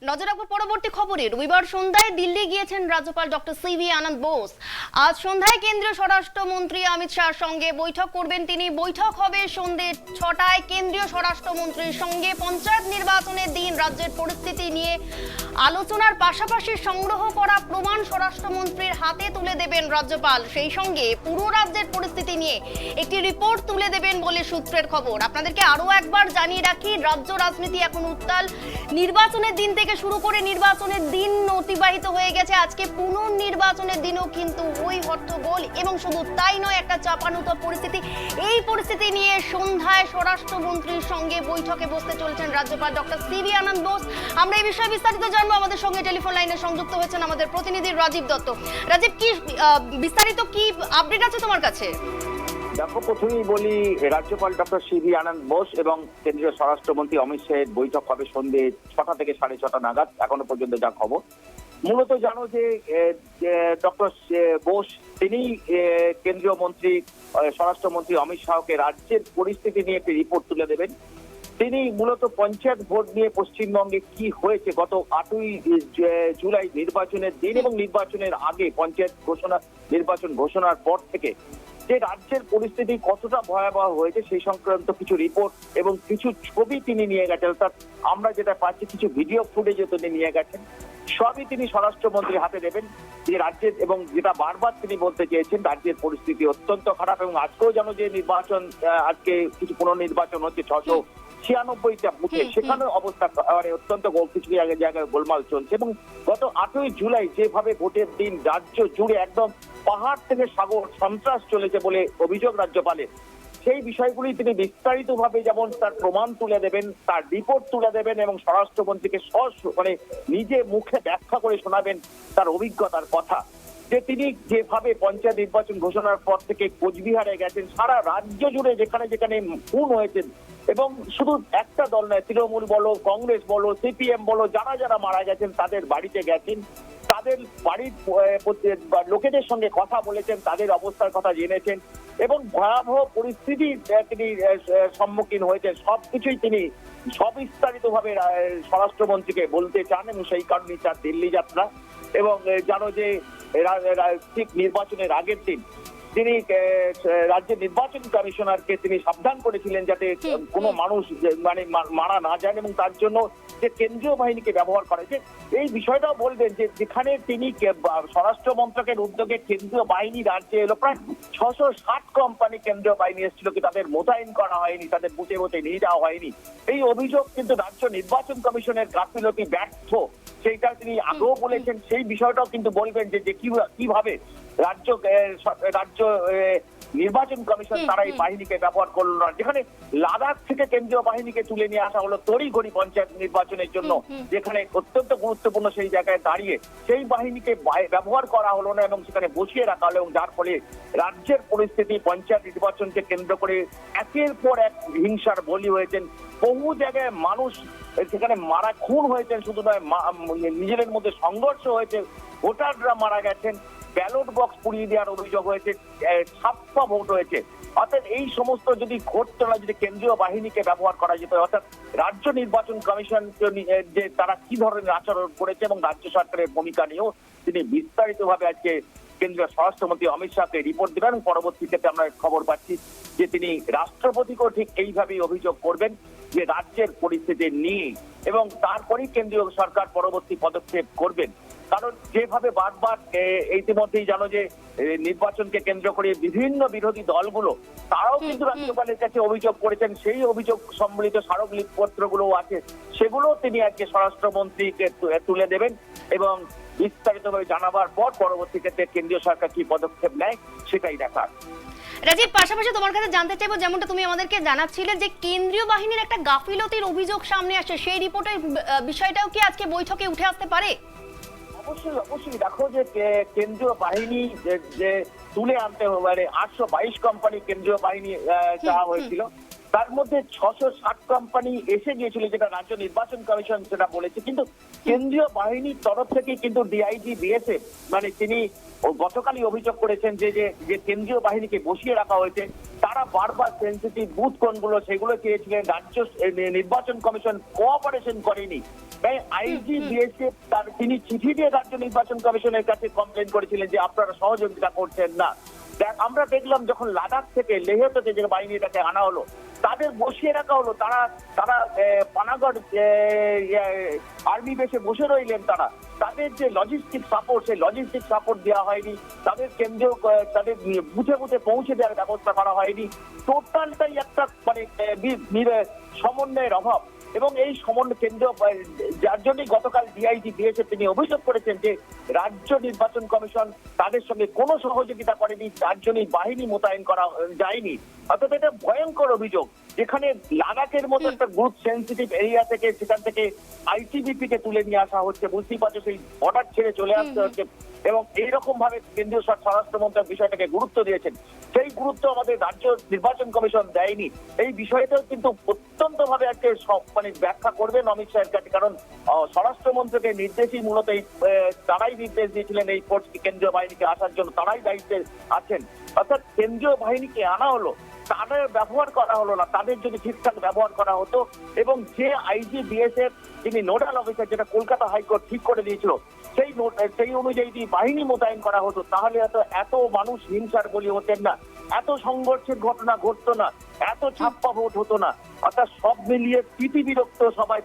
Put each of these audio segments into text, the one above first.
নজর রাখবো পরবর্তী খবরে। রবিবার সন্ধ্যায় দিল্লি গিয়েছেন রাজ্যপাল ডক্টর সিভি আনন্দ বোস। আজ সন্ধ্যায় কেন্দ্রীয় স্বরাষ্ট্রমন্ত্রী অমিত শাহর সঙ্গে বৈঠক করবেন তিনি। বৈঠক হবে সন্ধ্যে ৬টায়। কেন্দ্রীয় স্বরাষ্ট্রমন্ত্রীর সঙ্গে পঞ্চায়েত নির্বাচনের দিন রাজ্যের পরিস্থিতি নিয়ে আলোচনার পাশাপাশি সংগ্রহ করা প্রমাণ স্বরাষ্ট্রমন্ত্রীর হাতে তুলে দেবেন রাজ্যপাল। সেই সঙ্গে পুরো রাজ্যের পরিস্থিতি নিয়ে একটি রিপোর্ট তুলে দেবেন বলে সূত্রের খবর। আপনাদেরকে আরো একবার জানিয়ে রাখি, রাজ্য রাজনীতি এখন উত্তাল। নির্বাচনের দিন থেকে শুরু করে নির্বাচনের দিন অতিবাহিত হয়ে গেছে, আজকে পুনর্নির্বাচনের দিনও কিন্তু ওই হট্টগোল। এবং শুধু তাই নয়, একটা চাপানুতর পরিস্থিতি। এই পরিস্থিতি নিয়ে সন্ধ্যায় স্বরাষ্ট্রমন্ত্রীর সঙ্গে বৈঠকে বসতে চলেছেন রাজ্যপাল ডক্টর সিভি আনন্দ বোস। আমরা এই বিষয়ে বিস্তারিত জানবো। আমাদের সঙ্গে টেলিফোন লাইনে সংযুক্ত হয়েছেন আমাদের প্রতিনিধি রাজীব দত্ত। রাজীব, কি বিস্তারিত কি আপডেট আছে তোমার কাছে? দেখো, প্রথমেই বলি, রাজ্যপাল ডক্টর সিভি আনন্দ বোস এবং কেন্দ্রীয় স্বরাষ্ট্রমন্ত্রী অমিত শাহের বৈঠক হবে সন্ধ্যে ৬টা থেকে ৬:৩০ নাগাদ। এখনো পর্যন্ত যা খবর, মূলত জানো যে ডক্টর বোস তিনি কেন্দ্রীয় মন্ত্রী স্বরাষ্ট্রমন্ত্রী অমিত শাহকে রাজ্যের পরিস্থিতি নিয়ে একটি রিপোর্ট তুলে দেবেন। তিনি মূলত পঞ্চায়েত ভোট নিয়ে পশ্চিমবঙ্গে কি হয়েছে গত ৮ই জুলাই নির্বাচনের দিন এবং নির্বাচনের আগে পঞ্চায়েত নির্বাচন ঘোষণার পর থেকে যে রাজ্যের পরিস্থিতি কতটা ভয়াবহ হয়েছে সেই সংক্রান্ত কিছু রিপোর্ট এবং কিছু ছবি তিনি নিয়ে গেছেন। অর্থাৎ আমরা যেটা পাচ্ছি, কিছু ভিডিও ফুটেজও তিনি নিয়ে গেছেন। সবই তিনি স্বরাষ্ট্রমন্ত্রীর হাতে দেবেন। যে রাজ্যের, এবং যেটা বারবার তিনি বলতে চেয়েছেন, রাজ্যের পরিস্থিতি অত্যন্ত খারাপ। এবং আজকেও জানো যে নির্বাচন, আজকে কিছু পুনর্নির্বাচন হচ্ছে 696টা বুথে, সেখানে অবস্থা মানে অত্যন্ত কিছু জায়গায় গোলমাল চলছে। এবং গত ৮ই জুলাই যেভাবে ভোটের দিন রাজ্য জুড়ে একদম পাহাড় থেকে সাগর সন্ত্রাস চলেছে বলে অভিযোগ রাজ্যপালের, সেই বিষয়গুলি তিনি বিস্তারিতভাবে যেমন তার প্রমাণ তুলে দেবেন, তার রিপোর্ট তুলে দেবেন এবং স্বরাষ্ট্রমন্ত্রীকে মানে নিজে মুখে ব্যাখ্যা করে শোনাবেন তার অভিজ্ঞতার কথা। যে তিনি যেভাবে পঞ্চায়েত নির্বাচন ঘোষণার পর থেকে কোচবিহারে গেছেন, সারা রাজ্য জুড়ে যেখানে যেখানে খুন হয়েছেন, এবং শুধু একটা দল নয়, তৃণমূল বলো, কংগ্রেস বলো, সিপিএম বলো, যারা যারা মারা গেছেন তাদের বাড়িতে গেছেন, তাদের বাড়ির লোকেদের সঙ্গে কথা বলেছেন, তাদের অবস্থার কথা জেনেছেন এবং ভয়াবহ পরিস্থিতি তিনি সম্মুখীন হয়েছেন। সবকিছুই তিনি সবিস্তারিতভাবে স্বরাষ্ট্রমন্ত্রীকে বলতে চান এবং সেই কারণেই তার দিল্লি যাত্রা। এবং জানো যে ঠিক নির্বাচনের আগের দিন তিনি রাজ্যের নির্বাচন কমিশনারকে তিনি সাবধান করেছিলেন যাতে কোনো মানুষ মানে মারা না যায় এবং তার জন্য যে কেন্দ্রীয় বাহিনীকে ব্যবহার করা যে এই বিষয়টাও বলবেন যে যেখানে তিনি স্বরাষ্ট্র মন্ত্রকের উদ্যোগে কেন্দ্রীয় বাহিনী রাজ্যে এলো, প্রায় ৬৬০ কোম্পানি কেন্দ্রীয় বাহিনী এসেছিল, কিন্তু তাদের মোতায়েন করা হয়নি, তাদের বুথে বুথে নিয়ে যাওয়া হয়নি। এই অভিযোগ কিন্তু রাজ্য নির্বাচন কমিশনের গাফিলতি, ব্যর্থ, সেইটা তিনি আগেও বলেছেন। সেই বিষয়টাও কিন্তু বলবেন যে কিভাবে রাজ্য নির্বাচন কমিশন তারা এই বাহিনীকে ব্যবহার করলো না। যেখানে লাদাখ থেকে কেন্দ্রীয় বাহিনীকে তুলে নিয়ে আসা হলো তড়িঘড়ি পঞ্চায়েত নির্বাচনের জন্য, যেখানে অত্যন্ত গুরুত্বপূর্ণ সেই জায়গায় দাঁড়িয়ে সেই বাহিনীকে ব্যবহার করা হলো না এবং সেখানে বসিয়ে রাখা হলো, এবং যার ফলে রাজ্যের পরিস্থিতি পঞ্চায়েত নির্বাচনকে কেন্দ্র করে একের পর এক হিংসার বলি হয়েছেন। বহু জায়গায় মানুষ সেখানে খুন হয়েছেন, শুধু নয় নিজেদের মধ্যে সংঘর্ষ হয়েছে, ভোটাররা মারা গেছেন, ব্যালট বক্স পুড়িয়ে দেওয়ার অভিযোগ হয়েছে, ছাপ্পা ভোট হয়েছে। অর্থাৎ এই সমস্ত যদি ঘটতো না, যদি কেন্দ্রীয় বাহিনীকে ব্যবহার করা যেত, অর্থাৎ রাজ্য নির্বাচন কমিশন যে তারা কি ধরনের আচরণ করেছে এবং রাজ্য সরকারের ভূমিকা নিয়েও তিনি বিস্তারিতভাবে আজকে কেন্দ্রীয় স্বরাষ্ট্রমন্ত্রী অমিত শাহকে রিপোর্ট দেবেন। এবং পরবর্তী ক্ষেত্রে আমরা খবর পাচ্ছি যে তিনি রাষ্ট্রপতিকেও ঠিক এইভাবেই অভিযোগ করবেন যে রাজ্যের পরিস্থিতি নিয়ে, এবং তারপরেই কেন্দ্রীয় সরকার পরবর্তী পদক্ষেপ করবেন। কারণ যেভাবে বারবার ইতিমধ্যেই জানো যে নির্বাচনকে কেন্দ্র করে বিভিন্ন বিরোধী দলগুলো তারাও কিন্তু রাজ্যপালের কাছে অভিযোগ করেছেন, সেই অভিযোগ সম্বলিত স্মারকলিপিপত্রগুলো আছে, সেগুলো তিনি আজকে স্বরাষ্ট্রমন্ত্রীকে তুলে দেবেন এবং বিস্তারিতভাবে জানাবার পর পরবর্তী ক্ষেত্রে কেন্দ্রীয় সরকার কি পদক্ষেপ নেয় সেটাই দেখার। রাজীব, পাশাপাশি তোমার কাছে জানতে চাইবো, যেমনটা তুমি আমাদেরকে জানাচ্ছিলে যে কেন্দ্রীয় বাহিনীর একটা গাফিলতির অভিযোগ সামনে আসে, সেই রিপোর্টের বিষয়টাও কি আজকে বৈঠকে উঠে আসতে পারে? অবশ্যই অবশ্যই। দেখো যে কেন্দ্রীয় বাহিনী যে তুলে আনতে হবে, মানে ৮২২ কোম্পানি কেন্দ্রীয় বাহিনী চাওয়া হয়েছিল, তার মধ্যে ৬৬০ কোম্পানি এসে গিয়েছিল, যেটা রাজ্য নির্বাচন কমিশন সেটা বলেছে। কিন্তু কেন্দ্রীয় বাহিনীর তরফ থেকে কিন্তু ডিআইজি বিএসএফ মানে তিনি গতকালই অভিযোগ করেছেন যে কেন্দ্রীয় বাহিনীকে বসিয়ে রাখা হয়েছে। তারা বারবার সেন্সিটিভ বুথ কোনগুলো সেগুলো চেয়েছিলেন, রাজ্য নির্বাচন কমিশন কোঅপারেশন করেনি। তাই আইজি বিএসএফ তিনি চিঠি দিয়ে রাজ্য নির্বাচন কমিশনের কাছে কমপ্লেন করেছিলেন যে আপনারা সহযোগিতা করছেন না। আমরা দেখলাম যখন লাদাখ থেকে লেহ থেকে যে বাহিনীটাকে আনা হলো, তাদের বসিয়ে রাখা হলো, তারা পানাগড় আর্মি বেসে বসে রইলেন। তাদের যে লজিস্টিক সাপোর্ট, সেই লজিস্টিক সাপোর্ট দেওয়া হয়নি, তাদের কেন্দ্রীয় তাদের বুথে বুথে পৌঁছে দেওয়ার ব্যবস্থা করা হয়নি। টোটালটাই একটা মানে সমন্বয়ের অভাব। এবং এই সমন্বয় কেন্দ্র, যার জন্যই গতকাল ডিআইজি বিএসএফ তিনি অভিযোগ করেছেন যে রাজ্য নির্বাচন কমিশন তাদের সঙ্গে কোনো সহযোগিতা করেনি, তার জন্যই বাহিনী মোতায়েন করা যায়নি। অর্থাৎ এটা ভয়ঙ্কর অভিযোগ, যেখানে লাদাখের মতো একটা গ্রুপ সেন্সিটিভ এরিয়া থেকে সেখান থেকে আইটিবিপি কে তুলে নিয়ে আসা হচ্ছে। বুঝতেই পারছো, সেই বর্ডার ছেড়ে চলে আসতে হচ্ছে। এবং এইরকম ভাবে কেন্দ্রীয় স্বরাষ্ট্রমন্ত্রী বিষয়টাকে গুরুত্ব দিয়েছেন, সেই গুরুত্ব আমাদের রাজ্য নির্বাচন কমিশন দেয়নি। এই বিষয়টাও কিন্তু অত্যন্ত ভাবে আজকে মানে ব্যাখ্যা করবেন অমিত শাহের কাছে, কারণ স্বরাষ্ট্রমন্ত্রীকে নির্দেশই মূলত তারাই নির্দেশ দিয়েছিলেন এই কেন্দ্রীয় বাহিনীকে আসার জন্য, তারাই দায়িত্বে আছেন। অর্থাৎ কেন্দ্রীয় বাহিনীকে আনা হলো, তাদের ব্যবহার করা হলো না। তাদের যদি ঠিকঠাক ব্যবহার করা হতো এবং যে আইজি বিএসএফ তিনি নোডাল অফিসার, যেটা কলকাতা হাইকোর্ট ঠিক করে দিয়েছিল, সেই অনুযায়ী যদি বাহিনী মোতায়েন করা হতো, তাহলে এত মানুষ হিংসার বলি হতেন না, এত সংঘর্ষের ঘটনা ঘটতো না, এত ছাপ্পা ভোট হতো না। অর্থাৎ সব মিলিয়ে পৃথিবীরক্ত সবাই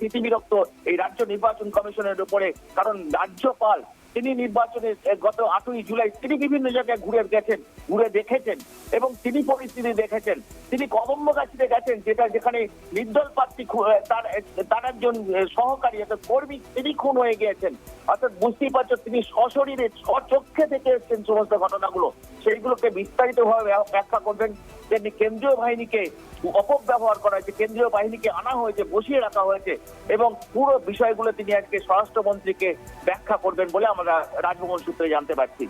পৃথিবীরক্ত এই রাজ্য নির্বাচন কমিশনের উপরে। কারণ রাজ্যপাল তিনি নির্বাচনে গত 8ই জুলাই তিনি বিভিন্ন জায়গায় ঘুরে দেখেছেন এবং তিনি পরিস্থিতি দেখেছেন। তিনি কদম্বগাছিতে গেছেন, যেখানে নির্দল প্রার্থী তার একজন সহকারী কর্মী তিনি খুন হয়ে গিয়েছেন। অর্থাৎ বুঝতেই পারছো, তিনি সশরীরে স্বচক্ষে দেখে এসেছেন সমস্ত ঘটনাগুলো। সেইগুলোকে বিস্তারিতভাবে ব্যাখ্যা করবেন। তেমনি কেন্দ্রীয় বাহিনীকে অপব্যবহার করা হয়েছে, কেন্দ্রীয় বাহিনীকে আনা হয়েছে, বসিয়ে রাখা হয়েছে, এবং পুরো বিষয়গুলো তিনি আজকে স্বরাষ্ট্রমন্ত্রীকে ব্যাখ্যা করবেন বলে আমরা রাজভবন সূত্রে জানতে পারছি।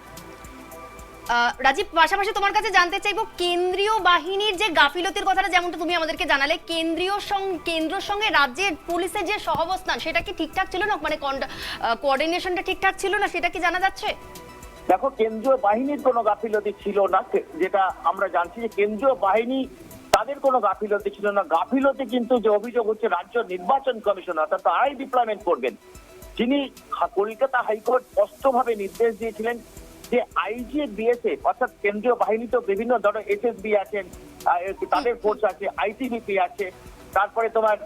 রাজীব, পাশাপাশি তোমার কাছে জানতে চাইবো, কেন্দ্রীয় বাহিনীর যে গাফিলতির কথাটা যেমনটা তুমি আমাদেরকে জানালে, কেন্দ্রের সঙ্গে রাজ্যের পুলিশের যে সহাবস্থান সেটা কি ঠিকঠাক ছিল না, মানে কোঅর্ডিনেশনটা ঠিকঠাক ছিল না, সেটা কি জানা যাচ্ছে? দেখো, কেন্দ্রীয় বাহিনীর কোনো গাফিলতি ছিল না, যেটা আমরা জানছি যে কেন্দ্রীয় বাহিনী তাদের কোনো গাফিলতি ছিল না। গাফিলতি কিন্তু যে অভিযোগ হচ্ছে রাজ্য নির্বাচন কমিশন, অর্থাৎ তারাই ডিপ্লয়মেন্ট করবেন। যিনি কলকাতা হাইকোর্ট স্পষ্টভাবে নির্দেশ দিয়েছিলেন যে আইজি বিএসএফ অর্থাৎ কেন্দ্রীয় বাহিনী তো বিভিন্ন ধরনের এসএসবি আছেন, তাদের ফোর্স আছে, আইটিবিপি আছে, তারপরে তোমার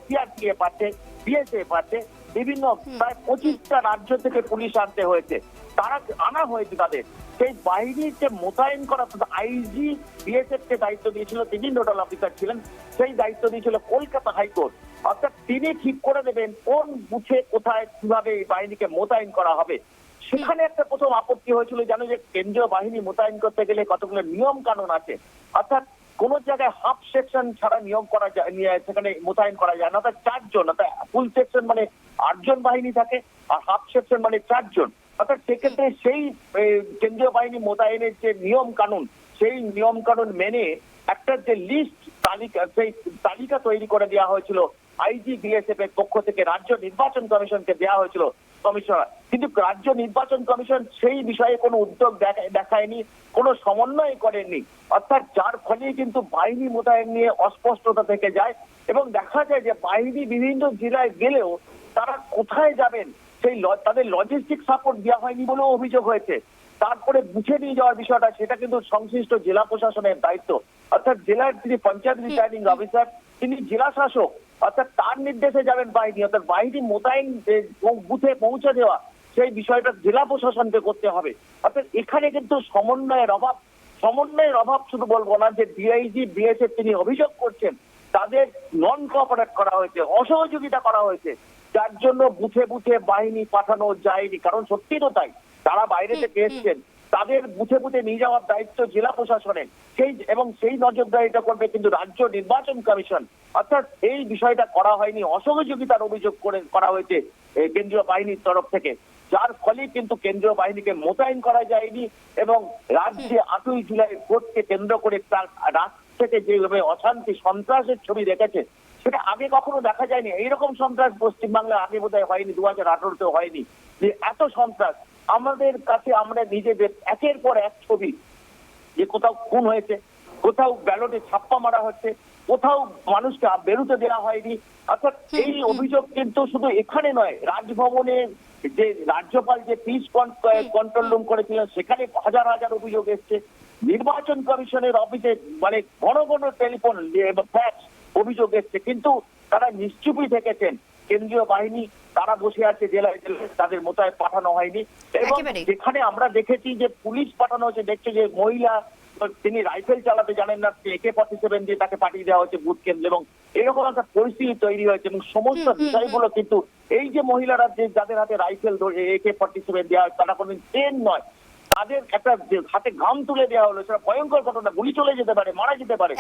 সিআরপিএফ আছে, বিএসএফ আছে, বিভিন্ন প্রায় 25টা রাজ্য থেকে পুলিশ আনতে হয়েছে, তারা আনা হয়েছে। তাদের সেই বাহিনীকে মোতায়েন করা আইজি বিএসএফ কে দায়িত্ব দিয়েছিল, তিনি নোডাল অফিসার ছিলেন, সেই দায়িত্ব দিয়েছিল কলকাতা হাইকোর্ট। অর্থাৎ তিনি ঠিক করে দেবেন কোন বুথে কোথায় কিভাবে এই বাহিনীকে মোতায়েন করা হবে। সেখানে একটা প্রথম আপত্তি হয়েছিল, জানো যে কেন্দ্রীয় বাহিনী মোতায়েন করতে গেলে কতগুলো নিয়ম কানুন আছে। অর্থাৎ কোন জায়গায় হাফ সেকশন ছাড়া নিয়ম করা যায়, সেখানে মোতায়েন করা যায় না। অর্থাৎ 4 জন, অর্থাৎ ফুল সেকশন মানে 8 জন বাহিনী থাকে, আর হাফ সেকশন মানে 4 জন। অর্থাৎ সেক্ষেত্রে সেই কেন্দ্রীয় বাহিনী মোতায়েনের যে নিয়ম কানুন, সেই নিয়ম কানুন মেনে একটা যে লিস্ট তালিকা, সেই তালিকা তৈরি করে দেওয়া হয়েছিল আইজি বিএসএফ এর পক্ষ থেকে, রাজ্য নির্বাচন কমিশনকে দেওয়া হয়েছিল কমিশনার। কিন্তু রাজ্য নির্বাচন কমিশন সেই বিষয়ে কোনো উদ্যোগ দেখায়নি, কোনো সমন্বয় করেননি। অর্থাৎ যার ফলে কিন্তু বাহিনী মোতায়েন নিয়ে অস্পষ্টতা থেকে যায় এবং দেখা যায় যে বাহিনী বিভিন্ন জেলায় গেলেও তারা কোথায় যাবেন সেই তাদের লজিস্টিক সাপোর্ট দেওয়া হয়নি বলেও অভিযোগ হয়েছে। তারপরে বুঝে নিয়ে যাওয়ার বিষয়টা, সেটা কিন্তু সংশ্লিষ্ট জেলা প্রশাসনের দায়িত্ব। অর্থাৎ জেলার যিনি পঞ্চায়েত রিটার্নিং অফিসার, তিনি জেলা শাসক, অর্থাৎ তার নির্দেশে যাবেন বাহিনী। অর্থাৎ বাহিনী মোতায়েন বুথে পৌঁছে দেওয়া, সেই বিষয়টা জেলা প্রশাসনকে করতে হবে। অর্থাৎ এখানে কিন্তু সমন্বয়ের অভাব শুধু বলবো না, যে ডিআইজি বিএসএফ তিনি অভিযোগ করছেন তাদের নন কোঅপারেট করা হয়েছে, অসহযোগিতা করা হয়েছে, যার জন্য বুথে বুথে বাহিনী পাঠানো যায়নি। কারণ সত্যি তো তাই, তারা বাইরে থেকে এসছেন, তাদের বুথে বুথে নিয়ে যাওয়ার দায়িত্ব জেলা প্রশাসনের, সেই নজরদারিটা করবে কিন্তু রাজ্য নির্বাচন কমিশন। অর্থাৎ এই বিষয়টা করা হয়নি, অসহযোগিতার অভিযোগ করা হয়েছে কেন্দ্রীয় বাহিনীর তরফ থেকে, যার ফলে কিন্তু কেন্দ্রীয় বাহিনীকে মোতায়েন করা যায়নি। এবং রাজ্যে 8ই জুলাই ভোটকে কেন্দ্র করে রাত থেকে যেভাবে অশান্তি সন্ত্রাসের ছবি দেখেছে, সেটা আগে কখনো দেখা যায়নি। এইরকম সন্ত্রাস পশ্চিমবাংলা আগে বোধহয় হয়নি, 2018-তেও হয়নি, যে এত সন্ত্রাস। আমাদের কাছে আমরা নিজেদের একের পর এক ছবি, যে কোথাও খুন হয়েছে, কোথাও ব্যালটে ছাপ্পা মারা হচ্ছে, কোথাও মানুষকে বেরোতে দেওয়া হয়নি। অর্থাৎ এই অভিযোগ কিন্তু শুধু এখানে নয়, রাজভবনের যে রাজ্যপাল যে পিস কন্ট্রোল রুম করেছিলেন সেখানে হাজার হাজার অভিযোগ এসছে। নির্বাচন কমিশনের অফিসে মানে ঘন ঘন টেলিফোন ফ্যাক্স অভিযোগ এসছে, কিন্তু তারা নিশ্চুপই থেকেছেন। কেন্দ্রীয় বাহিনী তারা বসে আছে জেলায় জেলায়, তাদের মোতায়েন পাঠানো হয়নি। এবং যেখানে আমরা দেখেছি যে পুলিশ পাঠানো হচ্ছে, দেখছে যে মহিলা তিনি রাইফেল চালাতে জানেন না, AK-47 দিয়ে তাকে পাঠিয়ে দেওয়া হচ্ছে বুথ কেন্দ্রে, এবং এরকম একটা পরিস্থিতি তৈরি হয়েছে। এবং সমস্ত বিষয়গুলো কিন্তু এই যে মহিলারা যে যাদের হাতে রাইফেল ধরে AK-47 দেওয়া হয়, তারা কোনদিন ট্রেন নয়, তাদের একটা হাতে গাম তুলে দেওয়া হলো, সেটা ভয়ঙ্কর ঘটনা, গুলি চলে যেতে পারে, মারা যেতে পারে।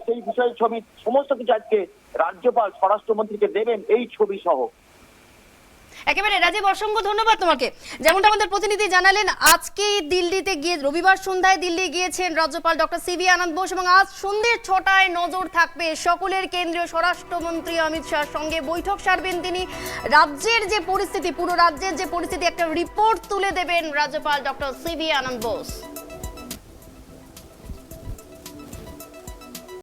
সেই বিষয়ে ছবি সমস্ত কিছু আজকে রাজ্যপাল স্বরাষ্ট্রমন্ত্রীকে দেবেন, এই ছবি সহ। একেবারে রাজীব, অসংখ্য ধন্যবাদ তোমাকে। যেমনটা আমাদের প্রতিনিধি জানালেন, আজকে দিল্লিতে গিয়ে রবিবার সন্ধ্যায় দিল্লি গিয়েছেন রাজ্যপাল ডক্টর সিভি আনন্দ বোস, এবং আজ সন্ধ্যে 6টায় নজর থাকবে সকলের কেন্দ্রীয় স্বরাষ্ট্রমন্ত্রী অমিত শাহর সঙ্গে বৈঠক সারবেন তিনি। রাজ্যের যে পরিস্থিতি, পুরো রাজ্যের যে পরিস্থিতি, একটা রিপোর্ট তুলে দেবেন রাজ্যপাল ডক্টর সিভি আনন্দ বোস।